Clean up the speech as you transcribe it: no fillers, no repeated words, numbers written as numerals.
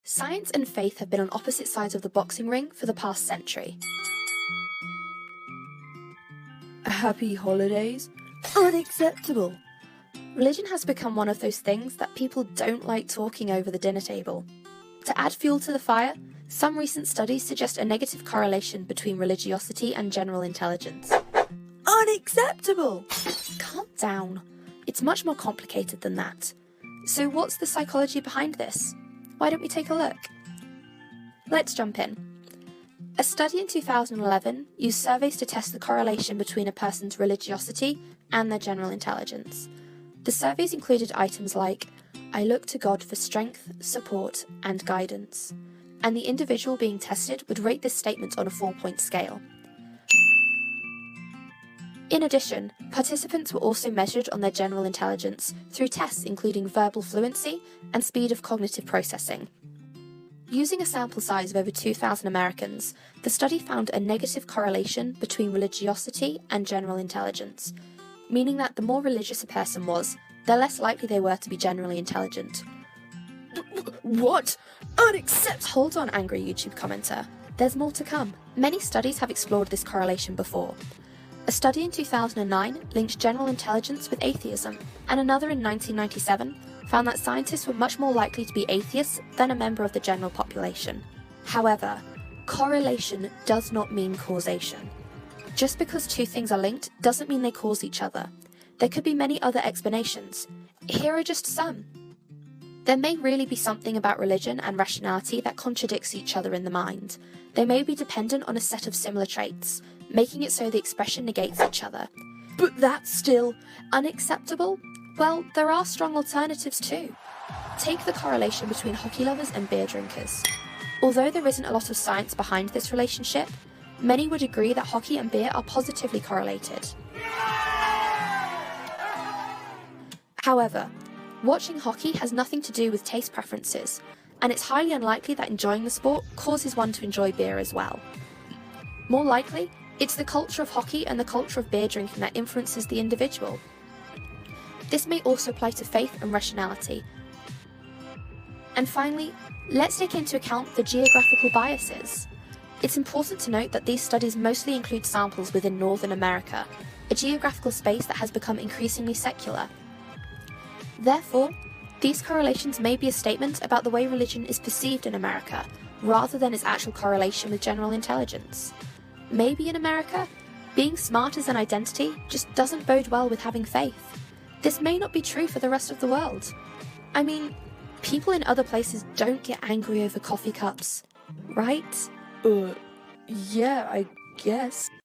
Science and faith have been on opposite sides of the boxing ring for the past century. Happy holidays? Unacceptable! Religion has become one of those things that people don't like talking over the dinner table. To add fuel to the fire, some recent studies suggest a negative correlation between religiosity and general intelligence. Unacceptable! Calm down. It's much more complicated than that. So what's the psychology behind this? Why don't we take a look? Let's jump in. A study in 2011 used surveys to test the correlation between a person's religiosity and their general intelligence. The surveys included items like, "I look to God for strength, support, and guidance," and the individual being tested would rate this statement on a 4-point scale. In addition, participants were also measured on their general intelligence through tests including verbal fluency and speed of cognitive processing. Using a sample size of over 2,000 Americans, the study found a negative correlation between religiosity and general intelligence, meaning that the more religious a person was, the less likely they were to be generally intelligent. What? Unacceptable! Hold on, angry YouTube commenter. There's more to come. Many studies have explored this correlation before. A study in 2009 linked general intelligence with atheism, and another in 1997 found that scientists were much more likely to be atheists than a member of the general population. However, correlation does not mean causation. Just because two things are linked doesn't mean they cause each other. There could be many other explanations. Here are just some. There may really be something about religion and rationality that contradicts each other in the mind. They may be dependent on a set of similar traits, making it so the expression negates each other. But that's still unacceptable? Well, there are strong alternatives too. Take the correlation between hockey lovers and beer drinkers. Although there isn't a lot of science behind this relationship, many would agree that hockey and beer are positively correlated. However, watching hockey has nothing to do with taste preferences, and it's highly unlikely that enjoying the sport causes one to enjoy beer as well. More likely, it's the culture of hockey and the culture of beer drinking that influences the individual. This may also apply to faith and rationality. And finally, let's take into account the geographical biases. It's important to note that these studies mostly include samples within Northern America, a geographical space that has become increasingly secular. Therefore, these correlations may be a statement about the way religion is perceived in America, rather than its actual correlation with general intelligence. Maybe in America, being smart as an identity just doesn't bode well with having faith. This may not be true for the rest of the world. I mean, people in other places don't get angry over coffee cups, right? Yeah, I guess.